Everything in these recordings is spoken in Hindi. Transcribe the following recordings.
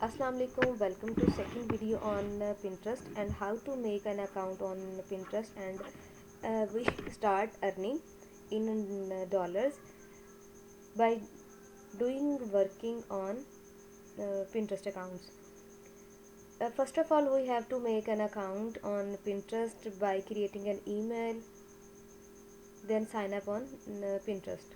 Assalamu alaikum. Welcome to second video on Pinterest and how to make an account on Pinterest, and we start earning in dollars by doing working on Pinterest accounts. First of all, we have to make an account on Pinterest by creating an email, then sign up on Pinterest.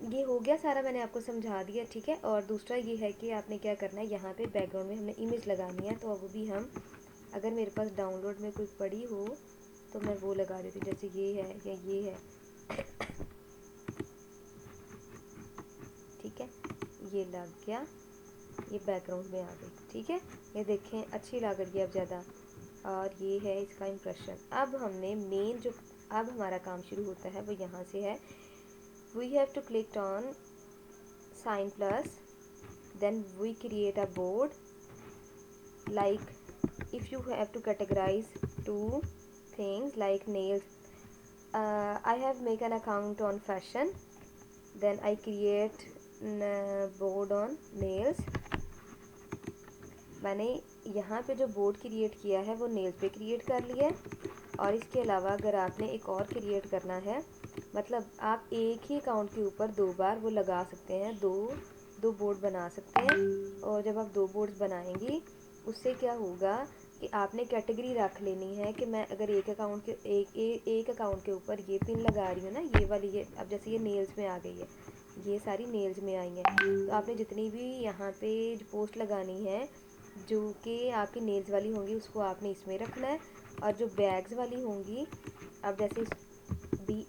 ये हो गया सारा, मैंने आपको समझा दिया, ठीक है। और दूसरा ये है कि आपने क्या करना है, यहाँ पे बैकग्राउंड में हमने इमेज लगानी है, तो अब भी हम अगर मेरे पास डाउनलोड में कोई पड़ी हो तो मैं वो लगा देती हूँ, जैसे ये है या ये है, ठीक है। ये लग गया, ये बैकग्राउंड में आ गई, ठीक है। ये देखें अच्छी लग रही है अब ज़्यादा, और ये है इसका इम्प्रेशन। अब हमने मेन जो अब हमारा काम शुरू होता है वो यहाँ से है। We have to click on sign plus, then we create a board. Like if you have to categorize two things like nails, I have make an account on fashion, then I create board on nails. मैंने यहाँ पे जो बोर्ड क्रिएट किया है वो नेल्स पे क्रिएट कर लिया है। और इसके अलावा अगर आपने एक और क्रिएट करना है, मतलब आप एक ही अकाउंट के ऊपर दो बार वो लगा सकते हैं, दो बोर्ड बना सकते हैं। और जब आप दो बोर्ड्स बनाएंगी उससे क्या होगा कि आपने कैटेगरी रख लेनी है कि मैं अगर एक अकाउंट के एक अकाउंट के ऊपर ये पिन लगा रही हूँ ना, ये वाली, ये अब जैसे ये नेल्स में आ गई है, ये सारी नेल्स में आई हैं, तो आपने जितनी भी यहाँ पे पोस्ट लगानी है जो कि आपकी नेल्स वाली होंगी उसको आपने इसमें रखना है। और जो बैग्स वाली होंगी, अब जैसे B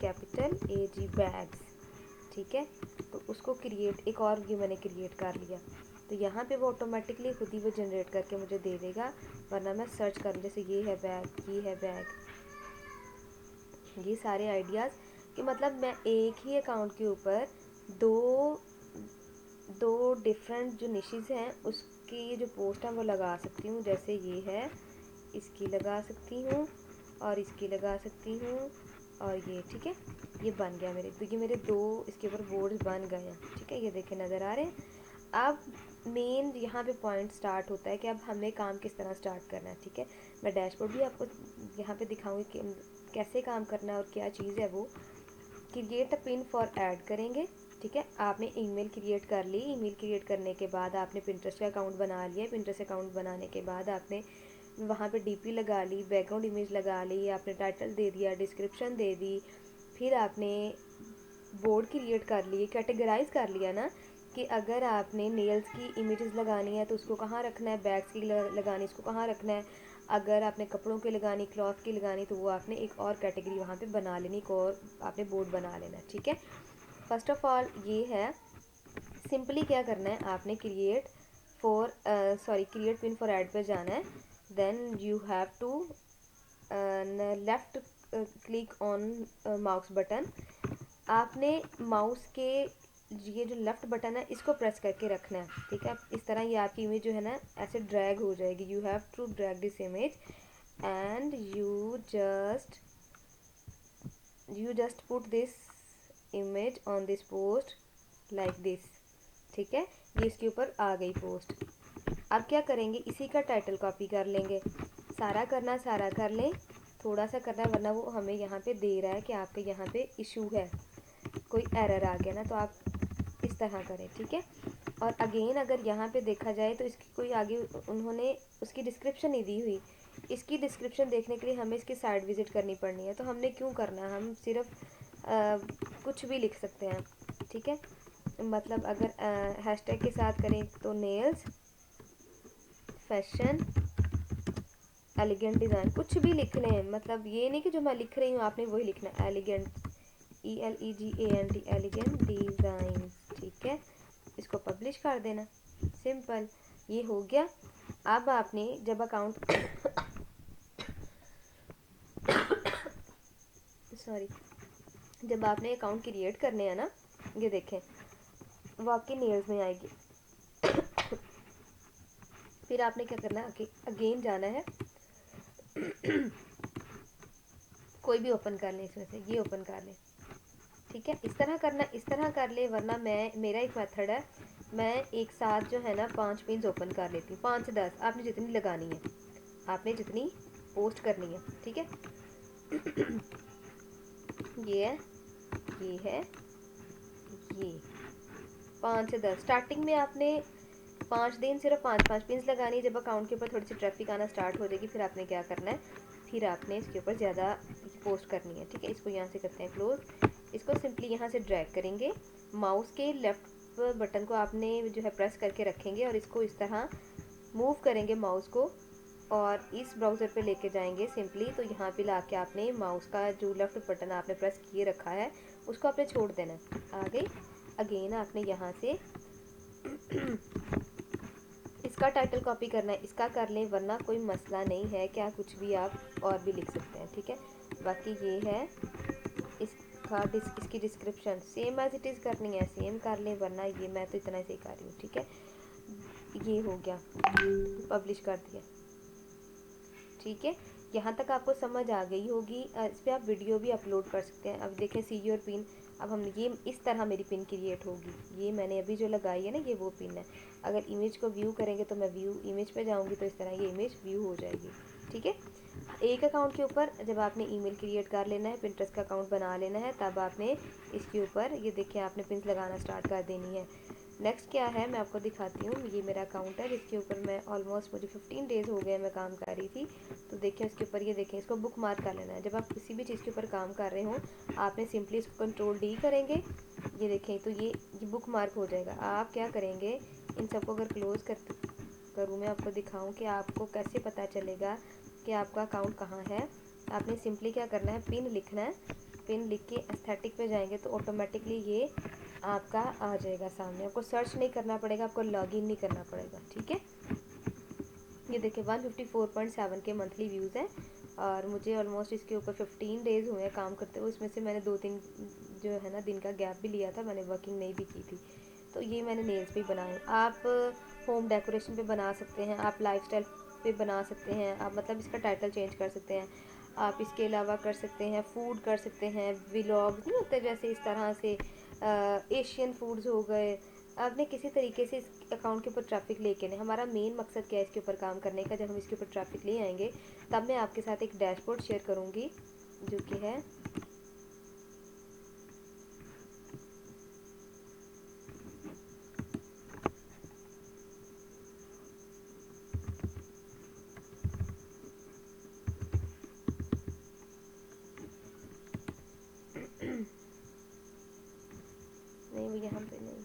capital A G bags, ठीक है, तो उसको क्रिएट एक और ये मैंने क्रिएट कर लिया, तो यहाँ पे वो ऑटोमेटिकली खुद ही वो जनरेट करके मुझे दे देगा। वरना मैं सर्च करूँ, जैसे ये है बैग, ये है बैग, ये सारे आइडियाज़ कि मतलब मैं एक ही अकाउंट के ऊपर दो दो डिफरेंट जो निशेज़ हैं उसकी जो पोस्ट है वो लगा सकती हूँ। जैसे ये है, इसकी लगा सकती हूँ और इसकी लगा सकती हूँ, और ये, ठीक है, ये बन गया मेरे, तो ये मेरे दो इसके ऊपर बोर्ड्स बन गए हैं, ठीक है। ये देखे नज़र आ रहे हैं। अब मेन यहाँ पे पॉइंट स्टार्ट होता है कि अब हमें काम किस तरह स्टार्ट करना है, ठीक है। मैं डैशबोर्ड भी आपको यहाँ पे दिखाऊंगी कि कैसे काम करना है और क्या चीज़ है वो। Create a pin for add करेंगे, ठीक है। आपने ईमेल क्रिएट कर ली, ईमेल क्रिएट करने के बाद आपने पिंटरेस्ट का अकाउंट बना लिया, पिंटरेस्ट अकाउंट बनाने के बाद आपने वहाँ पे डीपी लगा ली, बैकग्राउंड इमेज लगा ली, आपने टाइटल दे दिया, डिस्क्रिप्शन दे दी, फिर आपने बोर्ड क्रिएट कर लिए, कैटेगराइज कर लिया ना कि अगर आपने नेल्स की इमेजेस लगानी है तो उसको कहाँ रखना है, बैग्स की लगानी उसको कहाँ रखना है, अगर आपने कपड़ों की लगानी, क्लॉथ की लगानी, तो वो आपने एक और कैटेगरी वहाँ पे बना लेनी, एक और आपने बोर्ड बना लेना, ठीक है। फर्स्ट ऑफ ऑल ये है, सिंपली क्या करना है, आपने क्रिएट पिन फॉर ऐड पे जाना है। Then you have to left click on mouse button. आपने माउस के ये जो लेफ्ट बटन है इसको प्रेस करके रखना है, ठीक है। इस तरह ये आपकी इमेज जो है ना ऐसे ड्रैग हो जाएगी। You have to drag this image and you just put this image on this post like this, ठीक है। ये इसके ऊपर आ गई पोस्ट। अब क्या करेंगे, इसी का टाइटल कॉपी कर लेंगे। सारा करना सारा कर लें, थोड़ा सा करना, वरना वो हमें यहाँ पे दे रहा है कि आपके यहाँ पे इशू है, कोई एरर आ गया ना, तो आप इस तरह करें, ठीक है। और अगेन अगर यहाँ पे देखा जाए तो इसकी कोई आगे उन्होंने उसकी डिस्क्रिप्शन नहीं दी हुई। इसकी डिस्क्रिप्शन देखने के लिए हमें इसकी साइट विज़िट करनी पड़नी है, तो हमने क्यों करना है, हम सिर्फ कुछ भी लिख सकते हैं, ठीक है। मतलब अगर हैशटैग के साथ करें तो नेल्स फैशन एलिगेंट डिज़ाइन, कुछ भी लिख लें, मतलब ये नहीं कि जो मैं लिख रही हूँ आपने वही लिखना है। एलिगेंट, ELEGANT, एलिगेंट डिज़ाइन, ठीक है। इसको पब्लिश कर देना, सिंपल, ये हो गया। अब आपने जब अकाउंट सॉरी जब आपने अकाउंट क्रिएट करने हैं ना, ये देखें वो आपके नेल्स में आएगी। फिर आपने क्या करना है, अगेन जाना है, कोई भी ओपन कर लें, इसमें से ये ओपन कर लें, ठीक है, इस तरह करना, इस तरह कर ले, वरना मेरा एक मेथड है, मैं एक साथ जो है ना 5 पिन्स ओपन कर लेती हूँ, 5 से 10, आपने जितनी लगानी है, आपने जितनी पोस्ट करनी है, ठीक है। ये है, ये है, ये 5 से 10 स्टार्टिंग में आपने 5 दिन सिर्फ 5-5 पिन्स लगानी है। जब अकाउंट के ऊपर थोड़ी सी ट्रैफिक आना स्टार्ट हो जाएगी, फिर आपने क्या करना है, फिर आपने इसके ऊपर ज़्यादा पोस्ट करनी है, ठीक है। इसको यहाँ से करते हैं क्लोज, इसको सिंपली यहाँ से ड्रैग करेंगे, माउस के लेफ्ट बटन को आपने जो है प्रेस करके रखेंगे और इसको इस तरह मूव करेंगे माउस को, और इस ब्राउज़र पे लेके जाएंगे सिंपली। तो यहाँ पे लाके आपने माउस का जो लेफ्ट बटन आपने प्रेस किए रखा है उसको आपने छोड़ देना है, आ गई। अगेन आपने यहाँ से इसका टाइटल कॉपी करना है, इसका कर लें, वरना कोई मसला नहीं है, क्या कुछ भी आप और भी लिख सकते हैं, ठीक है। बाकी ये है इसका इसकी description same as it is करनी है, सेम कर लें, वरना ये मैं तो इतना ही सही कर रही हूँ, ठीक है। ये हो गया, पब्लिश कर दिया, ठीक है। यहाँ तक आपको समझ आ गई होगी। इस पर आप वीडियो भी अपलोड कर सकते हैं। अब देखें, सी योर पिन, अब हम ये इस तरह मेरी पिन क्रिएट होगी। ये मैंने अभी जो लगाई है ना, ये वो पिन है। अगर इमेज को व्यू करेंगे तो मैं व्यू इमेज पे जाऊँगी तो इस तरह ये इमेज व्यू हो जाएगी, ठीक है। एक अकाउंट के ऊपर जब आपने ईमेल क्रिएट कर लेना है, पिंटरेस्ट का अकाउंट बना लेना है, तब आपने इसके ऊपर ये देखिए आपने पिन्स लगाना स्टार्ट कर देनी है। नेक्स्ट क्या है मैं आपको दिखाती हूँ। ये मेरा अकाउंट है जिसके ऊपर मैं ऑलमोस्ट मुझे 15 डेज़ हो गए मैं काम कर रही थी। तो देखिए इसके ऊपर ये देखें, इसको बुक मार्क कर लेना है। जब आप किसी भी चीज़ के ऊपर काम कर रहे हो, आपने सिंपली इसको कंट्रोल डी करेंगे, ये देखें तो ये बुक मार्क हो जाएगा। आप क्या करेंगे, इन सबको अगर क्लोज करूँ मैं आपको दिखाऊँ कि आपको कैसे पता चलेगा कि आपका अकाउंट कहाँ है। आपने सिंपली क्या करना है, पिन लिखना है, पिन लिख के एस्थेटिक पे जाएंगे तो ऑटोमेटिकली ये आपका आ जाएगा सामने। आपको सर्च नहीं करना पड़ेगा, आपको लॉगिन नहीं करना पड़ेगा, ठीक है। ये देखिए 154.7 के मंथली व्यूज़ हैं और मुझे ऑलमोस्ट इसके ऊपर 15 डेज़ हुए हैं काम करते हुए। इसमें से मैंने 2-3 जो है ना दिन का गैप भी लिया था, मैंने वर्किंग नहीं भी की थी। तो ये मैंने नेल्स भी बनाए। आप होम डेकोरेशन पे बना सकते हैं, आप लाइफस्टाइल पे बना सकते हैं, आप मतलब इसका टाइटल चेंज कर सकते हैं। आप इसके अलावा कर सकते हैं फूड कर सकते हैं, व्लॉग्स नहीं होते जैसे इस तरह से एशियन फूड्स हो गए। आपने किसी तरीके से इस अकाउंट के ऊपर ट्रैफिक लेके ना, हमारा मेन मकसद क्या है इसके ऊपर काम करने का। जब हम इसके ऊपर ट्रैफिक ले आएंगे तब मैं आपके साथ एक डैशबोर्ड शेयर करूँगी जो कि है नहीं, वो यहाँ पे नहीं,